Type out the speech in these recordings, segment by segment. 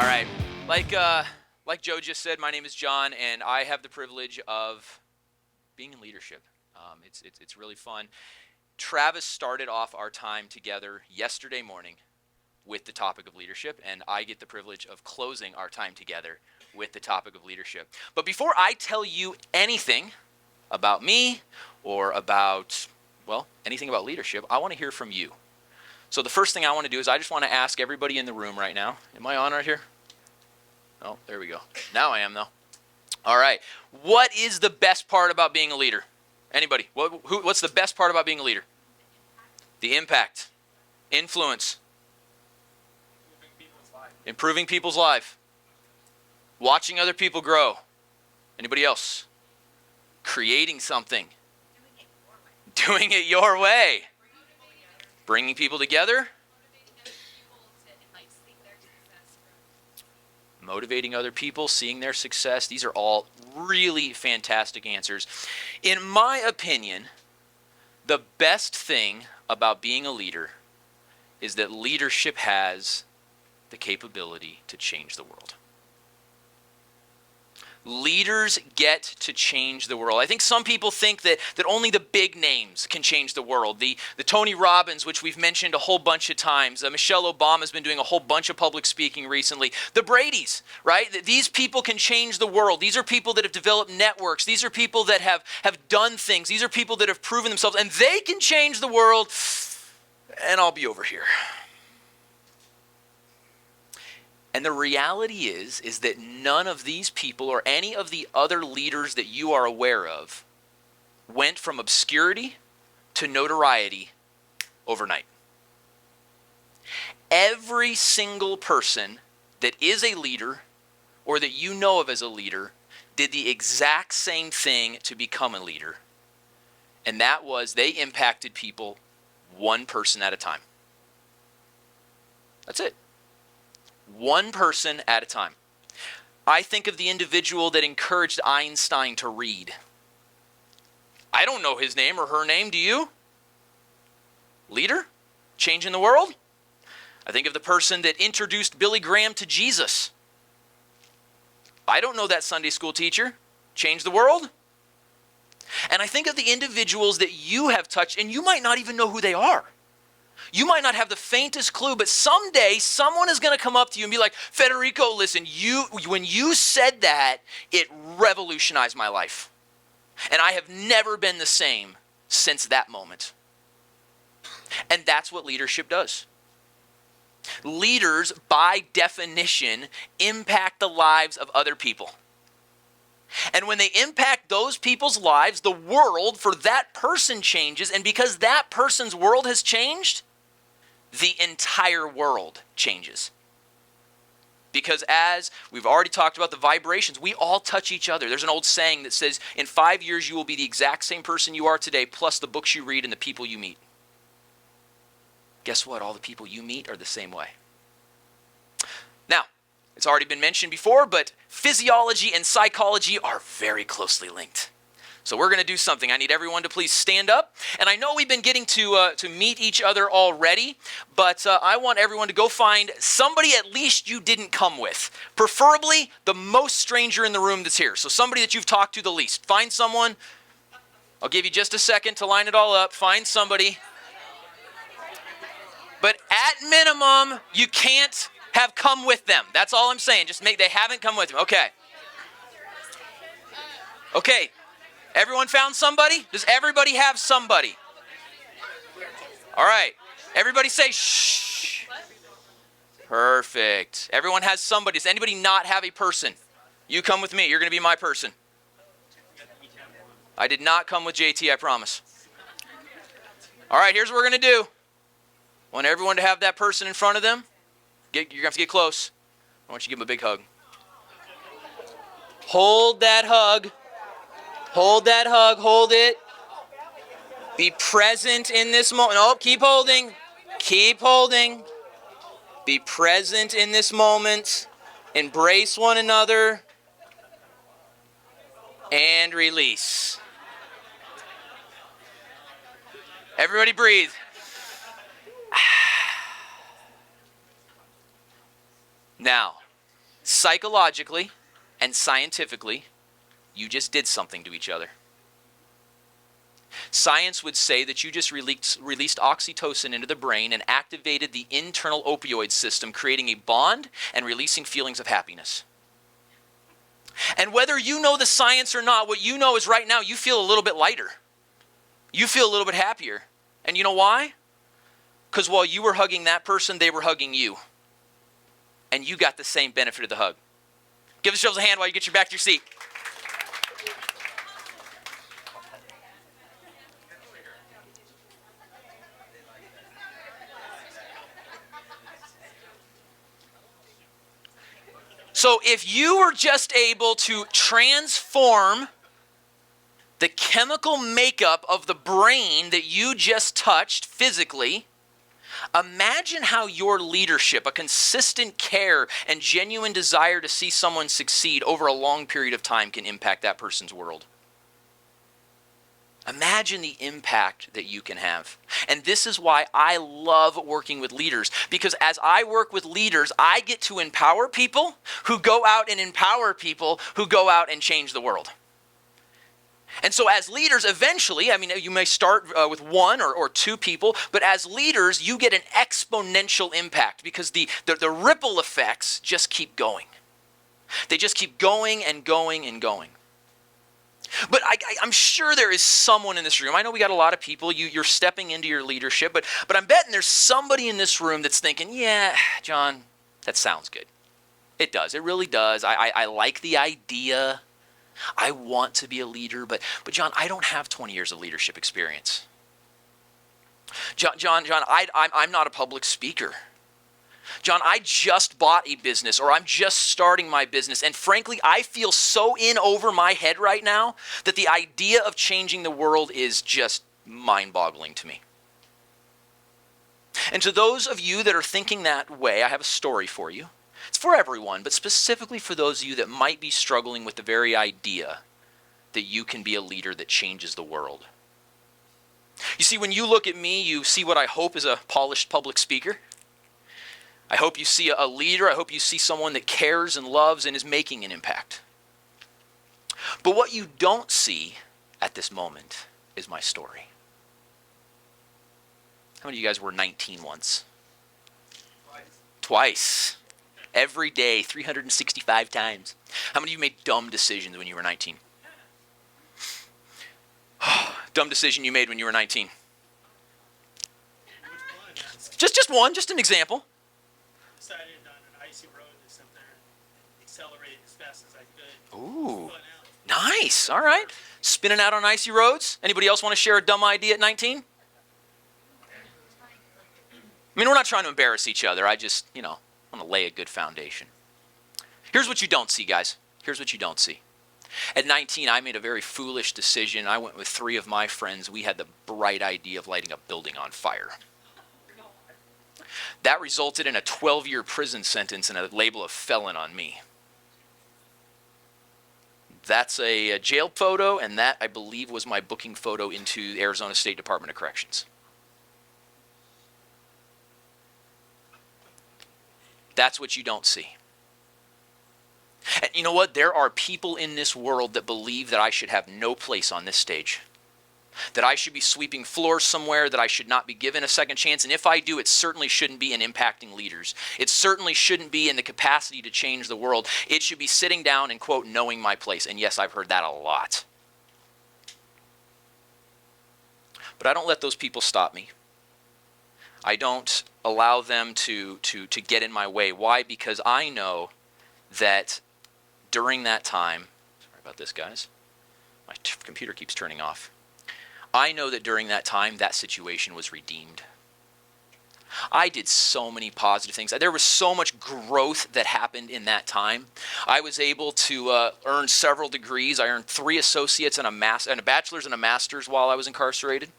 All right, like Joe just said, my name is John, and I have the privilege of being in leadership. It's really fun. Travis started off our time together yesterday morning with the topic of leadership, and I get the privilege of closing our time together with the topic of leadership. But before I tell you anything about me or about, well, anything about leadership, I want to hear from you. So the first thing I want to do is I just want to ask everybody in the room right now. Am I on right here? Oh, there we go. Now I am, though. All right. What is the best part about being a leader? Anybody? What's the best part about being a leader? The impact. Influence. Improving people's life. Watching other people grow. Anybody else? Creating something. Doing it your way. Bringing people together. Motivating other people, seeing their success. These are all really fantastic answers. In my opinion, the best thing about being a leader is that leadership has the capability to change the world. Leaders get to change the world. I think some people think that only the big names can change the world. The Tony Robbins, which we've mentioned a whole bunch of times. Michelle Obama's been doing a whole bunch of public speaking recently. The Bradys, right? These people can change the world. These are people that have developed networks. These are people that have done things. These are people that have proven themselves, and they can change the world, and I'll be over here. And the reality is that none of these people or any of the other leaders that you are aware of went from obscurity to notoriety overnight. Every single person that is a leader or that you know of as a leader did the exact same thing to become a leader. And that was they impacted people one person at a time. That's it. One person at a time. I think of the individual that encouraged Einstein to read. I don't know his name or her name, do you? Leader? Changing the world? I think of the person that introduced Billy Graham to Jesus. I don't know that Sunday school teacher. Changed the world? And I think of the individuals that you have touched, and you might not even know who they are. You might not have the faintest clue, but someday someone is going to come up to you and be like, Federico, listen, when you said that, it revolutionized my life. And I have never been the same since that moment. And that's what leadership does. Leaders, by definition, impact the lives of other people. And when they impact those people's lives, the world for that person changes. And because that person's world has changed, the entire world changes. Because as we've already talked about the vibrations, we all touch each other. There's an old saying that says, in 5 years you will be the exact same person you are today, plus the books you read and the people you meet. Guess what? All the people you meet are the same way. Now, it's already been mentioned before, but physiology and psychology are very closely linked. So we're going to do something. I need everyone to please stand up. And I know we've been getting to meet each other already, but I want everyone to go find somebody at least you didn't come with. Preferably the most stranger in the room that's here. So somebody that you've talked to the least. Find someone. I'll give you just a second to line it all up. Find somebody. But at minimum, you can't have come with them. That's all I'm saying. Just they haven't come with them. Okay. Okay. Everyone found somebody? Does everybody have somebody? All right. Everybody say shh. Perfect. Everyone has somebody. Does anybody not have a person? You come with me. You're going to be my person. I did not come with JT, I promise. All right, here's what we're going to do. I want everyone to have that person in front of them. You're going to have to get close. I want you to give them a big hug. Hold that hug. Hold that hug. Hold it. Be present in this moment. Oh, keep holding. Keep holding. Be present in this moment. Embrace one another. And release. Everybody breathe. Now, Psychologically and scientifically, you just did something to each other. Science would say that you just released oxytocin into the brain and activated the internal opioid system, creating a bond and releasing feelings of happiness. And whether you know the science or not, what you know is right now you feel a little bit lighter. You feel a little bit happier. And you know why? Because while you were hugging that person, they were hugging you. And you got the same benefit of the hug. Give yourselves a hand while you get back to your seat. So if you were just able to transform the chemical makeup of the brain that you just touched physically, imagine how your leadership, a consistent care and genuine desire to see someone succeed over a long period of time can impact that person's world. Imagine the impact that you can have. And this is why I love working with leaders, because as I work with leaders, I get to empower people who go out and empower people who go out and change the world. And so as leaders, eventually, I mean, you may start with one or two people, but as leaders, you get an exponential impact because the ripple effects just keep going. They just keep going and going and going. But I'm sure there is someone in this room. I know we got a lot of people. You're stepping into your leadership, but I'm betting there's somebody in this room that's thinking, yeah, John, that sounds good. It does. It really does. I like the idea. I want to be a leader, but John, I don't have 20 years of leadership experience. John, I'm not a public speaker. John, I just bought a business, or I'm just starting my business, and frankly, I feel so in over my head right now that the idea of changing the world is just mind-boggling to me. And to those of you that are thinking that way, I have a story for you. It's for everyone, but specifically for those of you that might be struggling with the very idea that you can be a leader that changes the world. You see, when you look at me, you see what I hope is a polished public speaker. I hope you see a leader. I hope you see someone that cares and loves and is making an impact. But what you don't see at this moment is my story. How many of you guys were 19 once? Twice. Every day, 365 times. How many of you made dumb decisions when you were 19? Dumb decision you made when you were 19. Just one, just an example. Decided on an icy road to sit there and accelerate as fast as I could. Ooh, nice. All right. Spinning out on icy roads. Anybody else want to share a dumb idea at 19? I mean, we're not trying to embarrass each other. I just, want to lay a good foundation. Here's what you don't see, guys. Here's what you don't see. At 19, I made a very foolish decision. I went with 3 of my friends. We had the bright idea of lighting a building on fire. That resulted in a 12-year prison sentence and a label of felon on me. That's a jail photo, and that, I believe, was my booking photo into the Arizona State Department of Corrections. That's what you don't see. And you know what? There are people in this world that believe that I should have no place on this stage. That I should be sweeping floors somewhere, that I should not be given a second chance. And if I do, it certainly shouldn't be in impacting leaders. It certainly shouldn't be in the capacity to change the world. It should be sitting down and, quote, knowing my place. And yes, I've heard that a lot. But I don't let those people stop me. I don't allow them to get in my way. Why? Because I know that during that time, sorry about this, guys. My computer keeps turning off. I know that during that time, that situation was redeemed. I did so many positive things. There was so much growth that happened in that time. I was able to earn several degrees. I earned 3 associates and a bachelor's and a master's while I was incarcerated.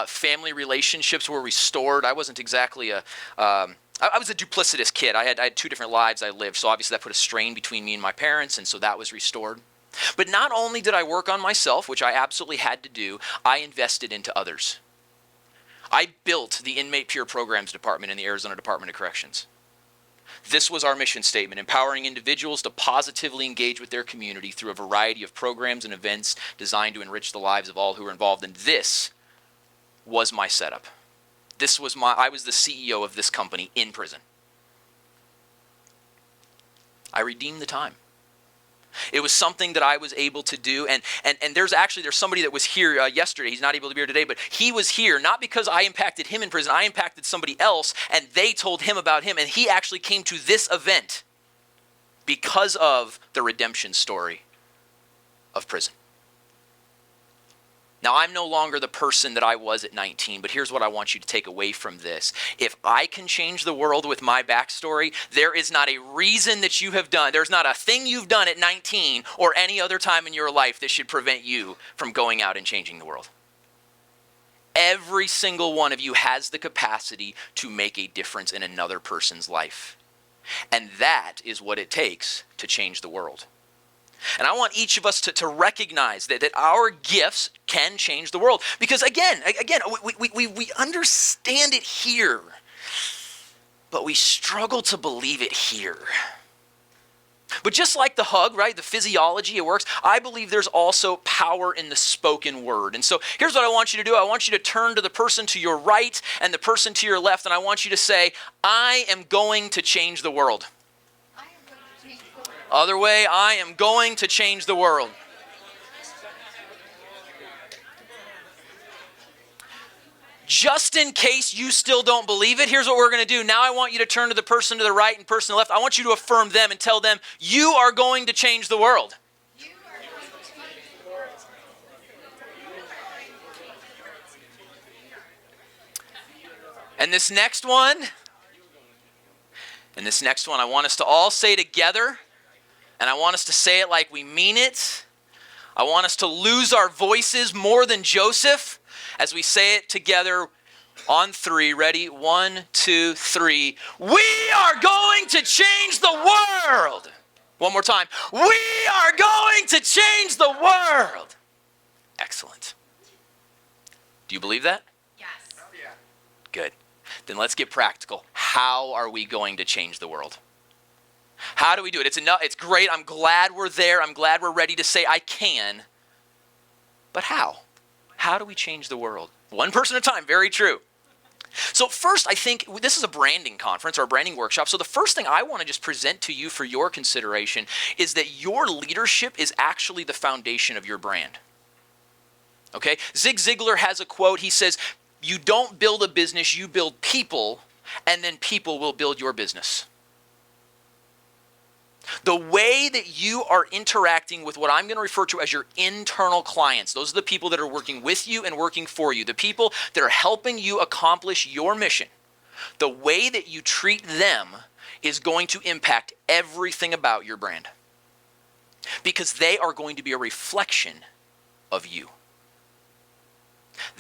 Family relationships were restored. I wasn't exactly I was a duplicitous kid. I had 2 different lives I lived, so obviously that put a strain between me and my parents, and so that was restored. But not only did I work on myself, which I absolutely had to do, I invested into others. I built the Inmate Peer Programs Department in the Arizona Department of Corrections. This was our mission statement: empowering individuals to positively engage with their community through a variety of programs and events designed to enrich the lives of all who are involved. And this was my setup. I was the CEO of this company in prison. I redeemed the time. It was something that I was able to do, and there's somebody that was here yesterday. He's not able to be here today, but he was here not because I impacted him in prison. I impacted somebody else, and they told him about him, and he actually came to this event because of the redemption story of prison. Now, I'm no longer the person that I was at 19, but here's what I want you to take away from this. If I can change the world with my backstory, there is not a reason that you have done, there's not a thing you've done at 19 or any other time in your life that should prevent you from going out and changing the world. Every single one of you has the capacity to make a difference in another person's life. And that is what it takes to change the world. And I want each of us to recognize that our gifts can change the world. Because again, we understand it here, but we struggle to believe it here. But just like the hug, right, the physiology, it works, I believe there's also power in the spoken word. And so here's what I want you to do. I want you to turn to the person to your right and the person to your left, and I want you to say, I am going to change the world. Other way, I am going to change the world. Just in case you still don't believe it, here's what we're going to do. Now I want you to turn to the person to the right and person to the left. I want you to affirm them and tell them, you are going to change the world. And this next one, I want us to all say together. And I want us to say it like we mean it. I want us to lose our voices more than Joseph as we say it together on 3. Ready? 1, 2, 3. We are going to change the world. One more time. We are going to change the world. Excellent. Do you believe that? Yes. Good. Then let's get practical. How are we going to change the world? How do we do it? It's great. I'm glad we're there. I'm glad we're ready to say I can. But how? How do we change the world? One person at a time. Very true. So first, I think this is a branding conference or a branding workshop. So the first thing I want to just present to you for your consideration is that your leadership is actually the foundation of your brand. Okay? Zig Ziglar has a quote. He says, you don't build a business, you build people, and then people will build your business. The way that you are interacting with what I'm going to refer to as your internal clients, those are the people that are working with you and working for you, the people that are helping you accomplish your mission, the way that you treat them is going to impact everything about your brand because they are going to be a reflection of you.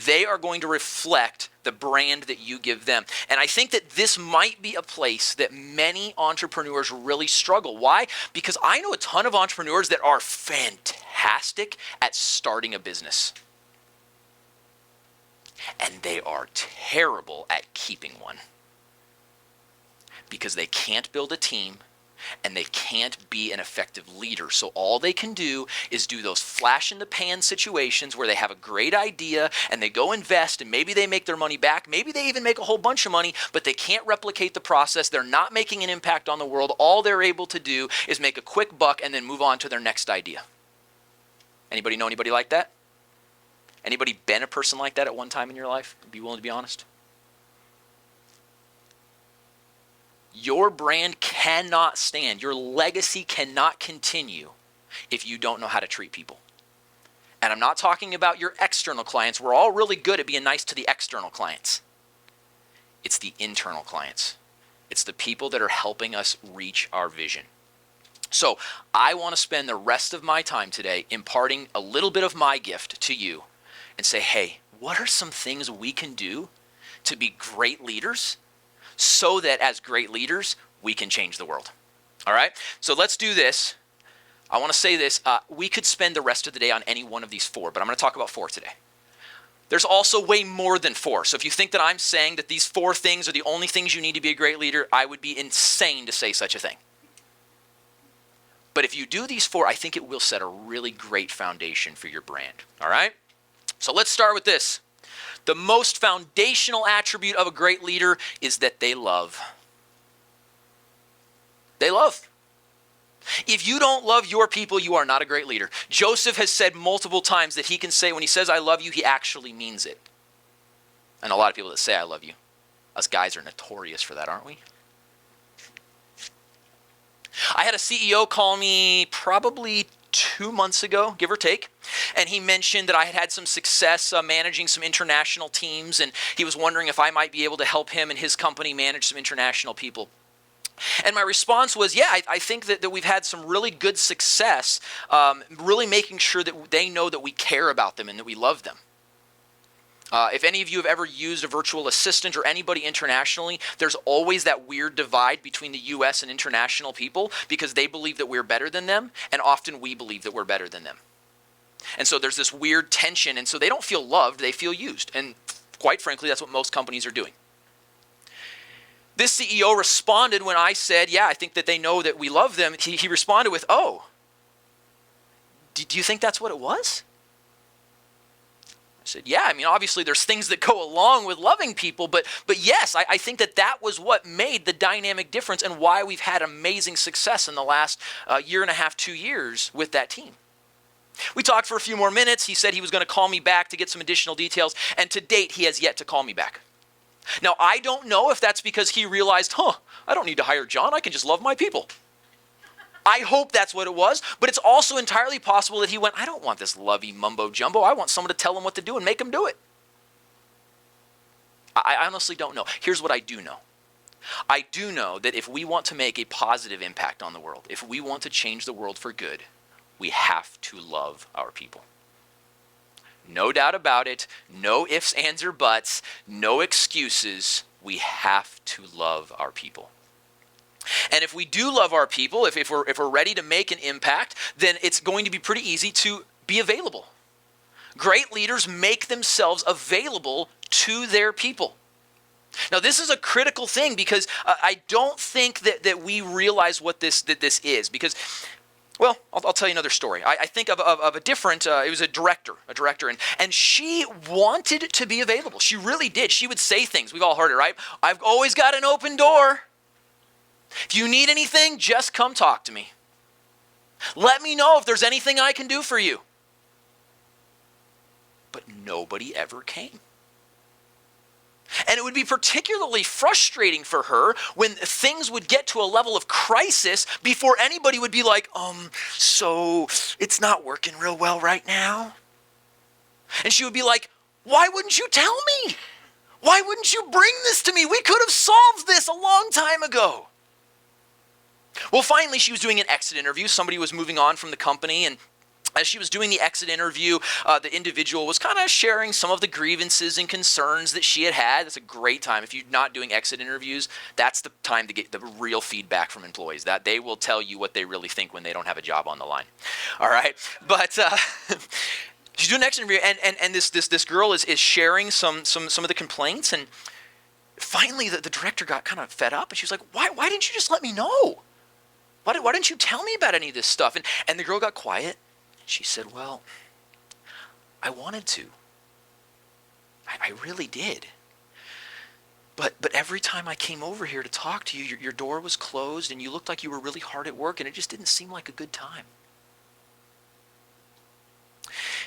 They are going to reflect the brand that you give them. And I think that this might be a place that many entrepreneurs really struggle. Why? Because I know a ton of entrepreneurs that are fantastic at starting a business. And they are terrible at keeping one. Because they can't build a team and they can't be an effective leader. So all they can do is do those flash in the pan situations where they have a great idea and they go invest and maybe they make their money back. Maybe they even make a whole bunch of money, but they can't replicate the process. They're not making an impact on the world. All they're able to do is make a quick buck and then move on to their next idea. Anybody know anybody like that? Anybody been a person like that at one time in your life? Be willing to be honest? Your brand cannot stand, your legacy cannot continue if you don't know how to treat people. And I'm not talking about your external clients. We're all really good at being nice to the external clients. It's the internal clients. It's the people that are helping us reach our vision. So I want to spend the rest of my time today imparting a little bit of my gift to you and say, hey, what are some things we can do to be great leaders so that as great leaders, we can change the world? All right? So let's do this. I want to say this. We could spend the rest of the day on any one of these 4, but I'm going to talk about 4 today. There's also way more than 4. So if you think that I'm saying that these 4 things are the only things you need to be a great leader, I would be insane to say such a thing. But if you do these 4, I think it will set a really great foundation for your brand. All right? So let's start with this. The most foundational attribute of a great leader is that they love. They love. If you don't love your people, you are not a great leader. Joseph has said multiple times that he can say, when he says, I love you, he actually means it. And a lot of people that say, I love you. Us guys are notorious for that, aren't we? I had a CEO call me probably 2 months ago, give or take, and he mentioned that I had had some success managing some international teams, and he was wondering if I might be able to help him and his company manage some international people. And my response was, yeah, I think that we've had some really good success, really making sure that they know that we care about them and that we love them. If any of you have ever used a virtual assistant or anybody internationally, there's always that weird divide between the U.S. and international people because they believe that we're better than them, and often we believe that we're better than them. And so there's this weird tension, and so they don't feel loved, they feel used. And quite frankly, that's what most companies are doing. This CEO responded when I said, yeah, I think that they know that we love them. He responded with, oh, do you think that's what it was? I said, yeah, I mean, obviously there's things that go along with loving people, but yes, I think that was what made the dynamic difference and why we've had amazing success in the last year and a half, 2 years with that team. We talked for a few more minutes. He said he was going to call me back to get some additional details, and to date, he has yet to call me back. Now, I don't know if that's because he realized, I don't need to hire John. I can just love my people. I hope that's what it was, but it's also entirely possible that he went, I don't want this lovey mumbo jumbo. I want someone to tell him what to do and make him do it. I honestly don't know. Here's what I do know. I do know that if we want to make a positive impact on the world, if we want to change the world for good, we have to love our people. No doubt about it. No ifs, ands, or buts. No excuses. We have to love our people. And if we do love our people, if we're ready to make an impact, then it's going to be pretty easy to be available. Great leaders make themselves available to their people. Now, this is a critical thing because I don't think that we realize what this is because, well, I'll tell you another story. I think of a different, it was a director, and she wanted to be available. She really did. She would say things. We've all heard it, right? I've always got an open door. If you need anything, just come talk to me. Let me know if there's anything I can do for you. But nobody ever came. And it would be particularly frustrating for her when things would get to a level of crisis before anybody would be like, so it's not working real well right now. And she would be like, why wouldn't you tell me? Why wouldn't you bring this to me? We could have solved this a long time ago. Well, finally, she was doing an exit interview. Somebody was moving on from the company, and as she was doing the exit interview, the individual was kind of sharing some of the grievances and concerns that she had had. That's a great time. If you're not doing exit interviews, that's the time to get the real feedback from employees. That they will tell you what they really think when they don't have a job on the line. All right? But she's doing an exit interview, and this girl is sharing some of the complaints, and finally the director got kind of fed up, and she was like, why didn't you just let me know? Why didn't you tell me about any of this stuff? And the girl got quiet. She said, well, I wanted to. I really did. But every time I came over here to talk to you, your door was closed and you looked like you were really hard at work and it just didn't seem like a good time.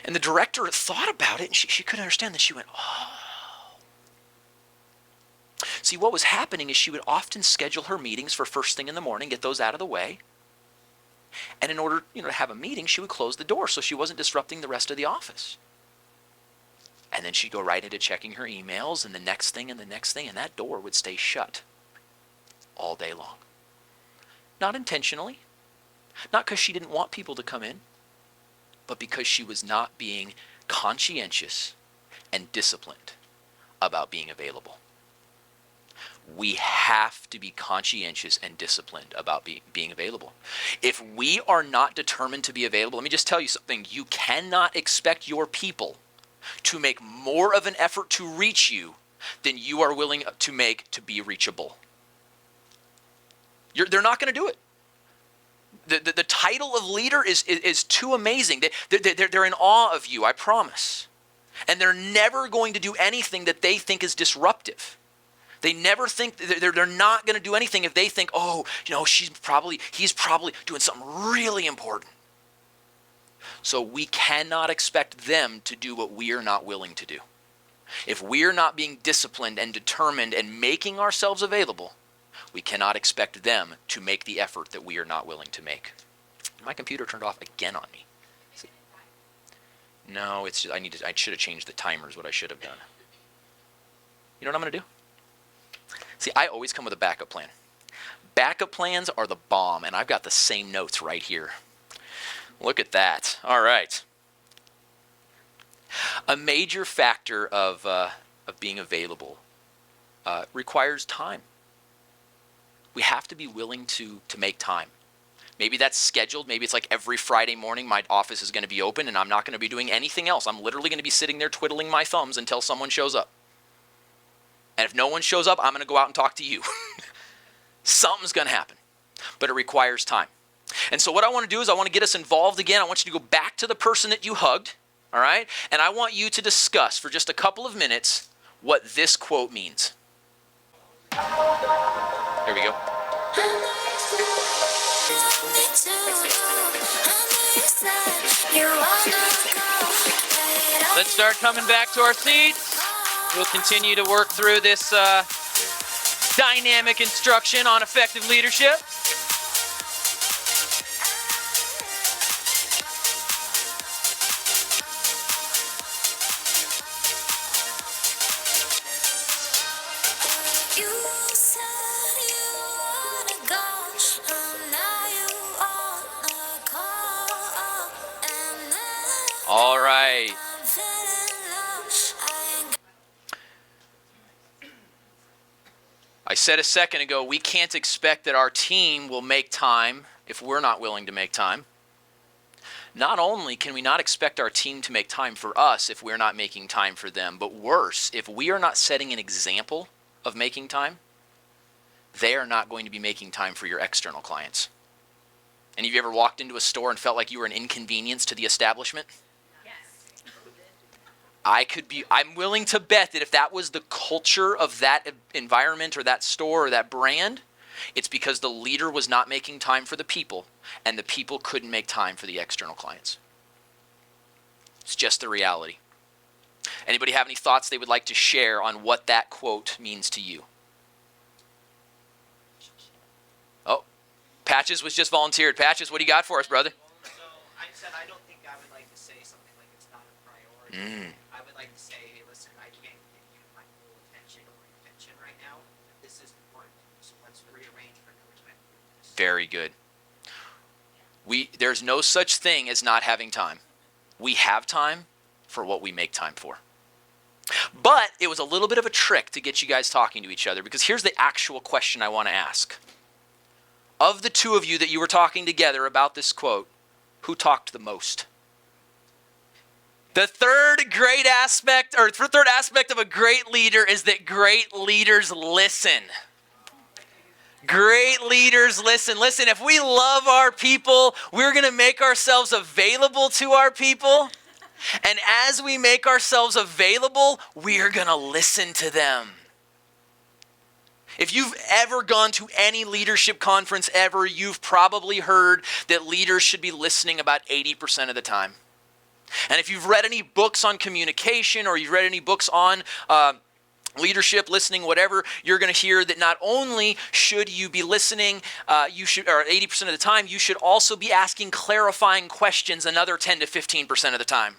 And the director thought about it and she couldn't understand that. She went, oh. See, what was happening is she would often schedule her meetings for first thing in the morning, get those out of the way. And in order, to have a meeting, she would close the door so she wasn't disrupting the rest of the office. And then she'd go right into checking her emails and the next thing and the next thing, and that door would stay shut all day long. Not intentionally, not because she didn't want people to come in, but because she was not being conscientious and disciplined about being available. We have to be conscientious and disciplined about being available. If we are not determined to be available, let me just tell you something. You cannot expect your people to make more of an effort to reach you than you are willing to make to be reachable. They're not going to do it. The title of leader is too amazing. They're in awe of you, I promise. And they're never going to do anything that they think is disruptive. They never think, they're not going to do anything if they think, oh, he's probably doing something really important. So we cannot expect them to do what we are not willing to do. If we are not being disciplined and determined and making ourselves available, we cannot expect them to make the effort that we are not willing to make. My computer turned off again on me. No, it's just, I should have changed the timers, what I should have done. You know what I'm going to do? See, I always come with a backup plan. Backup plans are the bomb, and I've got the same notes right here. Look at that. All right. A major factor of being available requires time. We have to be willing to make time. Maybe that's scheduled. Maybe it's like every Friday morning my office is going to be open and I'm not going to be doing anything else. I'm literally going to be sitting there twiddling my thumbs until someone shows up. And if no one shows up, I'm going to go out and talk to you. Something's going to happen. But it requires time. And so what I want to do is I want to get us involved again. I want you to go back to the person that you hugged, all right? And I want you to discuss for just a couple of minutes what this quote means. Here we go. Let's start coming back to our seats. We'll continue to work through this dynamic instruction on effective leadership. All right. I said a second ago, we can't expect that our team will make time if we're not willing to make time. Not only can we not expect our team to make time for us if we're not making time for them, but worse, if we are not setting an example of making time, they are not going to be making time for your external clients. Any of you ever walked into a store and felt like you were an inconvenience to the establishment? I'm willing to bet that if that was the culture of that environment or that store or that brand, it's because the leader was not making time for the people and the people couldn't make time for the external clients. It's just the reality. Anybody have any thoughts they would like to share on what that quote means to you? Oh, Patches was just volunteered. Patches, what do you got for us, brother? So I said I don't think I would like to say something like it's not a priority. I would like to say, hey, listen, I can't give you my full attention or intention right now. This is important, so let's rearrange for another time. Very good. There's no such thing as not having time. We have time for what we make time for. But it was a little bit of a trick to get you guys talking to each other, because here's the actual question I want to ask. Of the two of you that you were talking together about this quote, who talked the most? The third aspect of a great leader is that great leaders listen. Great leaders listen. Listen, if we love our people, we're going to make ourselves available to our people. And as we make ourselves available, we are going to listen to them. If you've ever gone to any leadership conference ever, you've probably heard that leaders should be listening about 80% of the time. And if you've read any books on communication or you've read any books on leadership, listening, whatever, you're going to hear that not only should you be listening, you should, or 80% of the time, you should also be asking clarifying questions another 10 to 15% of the time.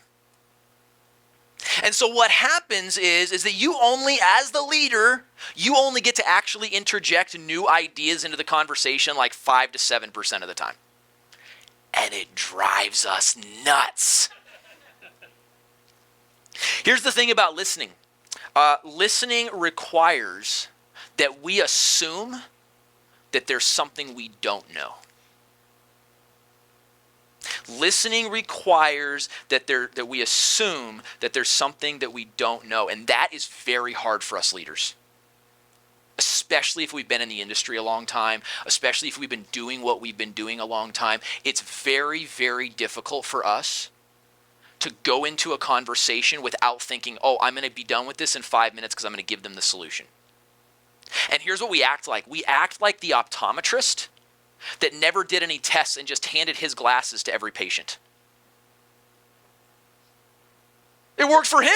And so what happens is that you only, as the leader, you only get to actually interject new ideas into the conversation like 5 to 7% of the time. And it drives us nuts. Here's the thing about listening. Listening requires that we assume that there's something we don't know. Listening requires that we assume that there's something that we don't know, and that is very hard for us leaders. Especially if we've been in the industry a long time, especially if we've been doing what we've been doing a long time. It's very, very difficult for us to go into a conversation without thinking, oh, I'm going to be done with this in 5 minutes because I'm going to give them the solution. And here's what we act like. We act like the optometrist that never did any tests and just handed his glasses to every patient. It worked for him.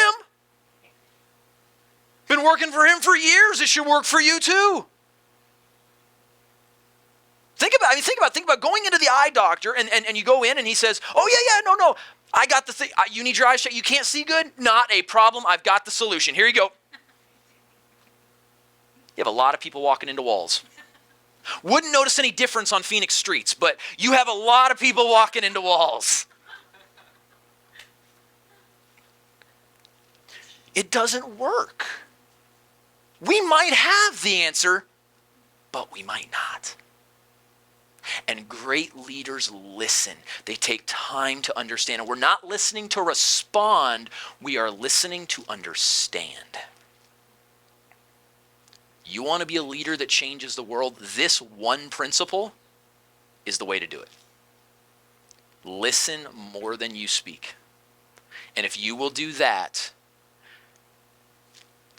Been working for him for years. It should work for you too. Think about going into the eye doctor and you go in and he says, oh yeah, no, I got the thing. You need your eyes checked. You can't see good? Not a problem. I've got the solution. Here you go. You have a lot of people walking into walls. Wouldn't notice any difference on Phoenix streets, but you have a lot of people walking into walls. It doesn't work. We might have the answer, but we might not. And great leaders listen. They take time to understand. And we're not listening to respond. We are listening to understand. You want to be a leader that changes the world? This one principle is the way to do it. Listen more than you speak. And if you will do that,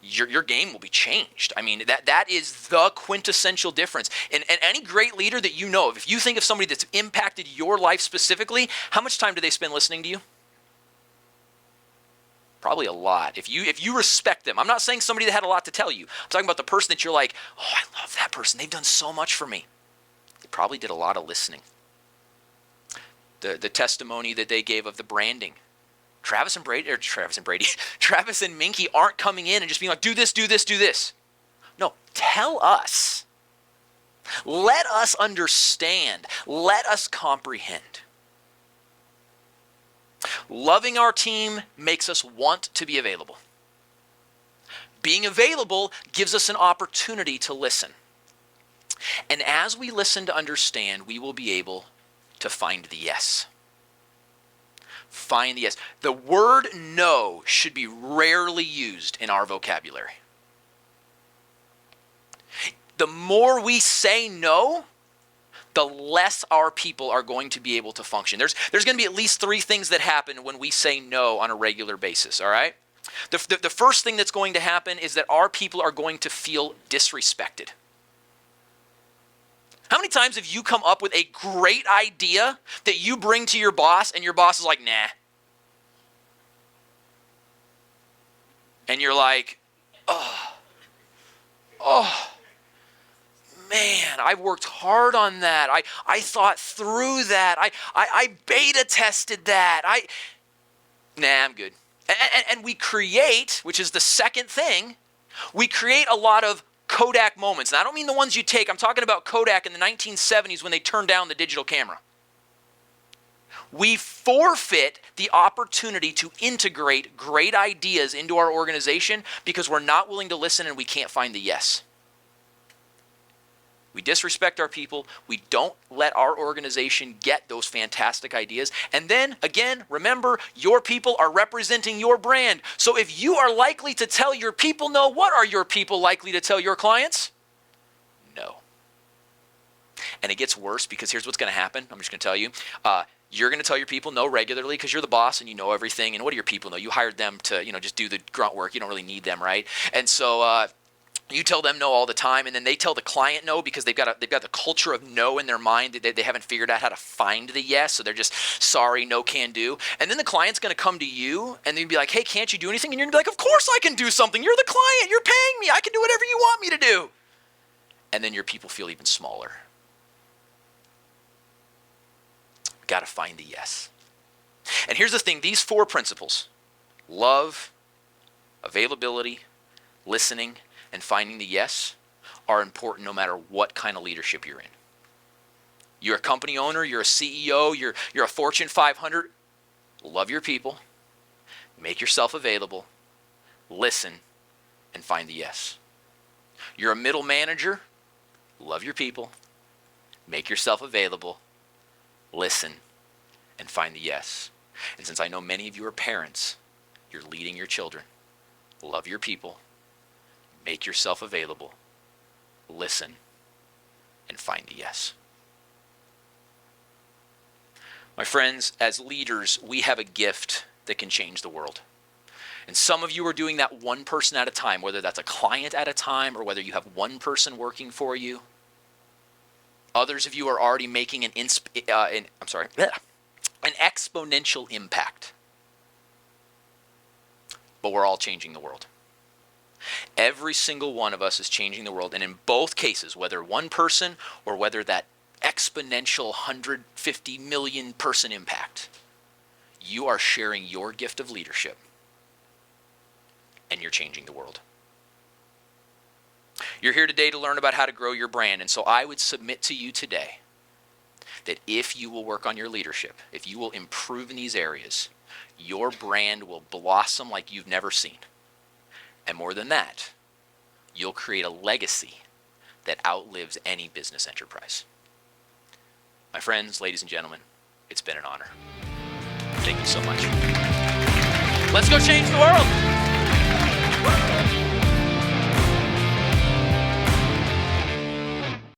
your game will be changed. I mean, that is the quintessential difference. And any great leader that you know of, if you think of somebody that's impacted your life specifically, how much time do they spend listening to you? Probably a lot. If you respect them. I'm not saying somebody that had a lot to tell you. I'm talking about the person that you're like, oh, I love that person. They've done so much for me. They probably did a lot of listening. The testimony that they gave of the branding. Travis and Minky aren't coming in and just being like, do this, do this, do this. No, tell us. Let us understand. Let us comprehend. Loving our team makes us want to be available. Being available gives us an opportunity to listen. And as we listen to understand, we will be able to find the yes. Find the yes. The word no should be rarely used in our vocabulary. The more we say no, the less our people are going to be able to function. There's going to be at least 3 things that happen when we say no on a regular basis, all right? The first thing that's going to happen is that our people are going to feel disrespected. How many times have you come up with a great idea that you bring to your boss and your boss is like, nah? And you're like, oh, man, I worked hard on that. I thought through that. I beta tested that. Nah, I'm good. And we create, which is the second thing, we create a lot of Kodak moments. And I don't mean the ones you take. I'm talking about Kodak in the 1970s when they turned down the digital camera. We forfeit the opportunity to integrate great ideas into our organization because we're not willing to listen and we can't find the yes. We disrespect our people. We don't let our organization get those fantastic ideas. And then, again, remember, your people are representing your brand. So if you are likely to tell your people no, what are your people likely to tell your clients? No. And it gets worse because here's what's going to happen. I'm just going to tell you. You're going to tell your people no regularly because you're the boss and you know everything. And what do your people know? You hired them to, just do the grunt work. You don't really need them, right? And so you tell them no all the time, and then they tell the client no because they've got the culture of no in their mind. They haven't figured out how to find the yes, so they're just sorry, no can do. And then the client's going to come to you, and they'll be like, hey, can't you do anything? And you're going to be like, of course I can do something. You're the client. You're paying me. I can do whatever you want me to do. And then your people feel even smaller. Got to find the yes. And here's the thing. These 4 principles, love, availability, listening, and finding the yes, are important no matter what kind of leadership you're in. You're a company owner, you're a CEO, you're a Fortune 500. Love your people, make yourself available, listen, and find the yes. You're a middle manager, love your people, make yourself available, listen, and find the yes. And since I know many of you are parents, you're leading your children. Love your people. Make yourself available. Listen and find the yes. My friends, as leaders, we have a gift that can change the world. And some of you are doing that one person at a time, whether that's a client at a time or whether you have one person working for you. Others of you are already making an exponential impact. But we're all changing the world. Every single one of us is changing the world. And in both cases, whether one person or whether that exponential 150 million person impact, you are sharing your gift of leadership and you're changing the world. You're here today to learn about how to grow your brand. And so I would submit to you today that if you will work on your leadership, if you will improve in these areas, your brand will blossom like you've never seen. And more than that, you'll create a legacy that outlives any business enterprise. My friends, ladies and gentlemen, it's been an honor. Thank you so much. Let's go change the world.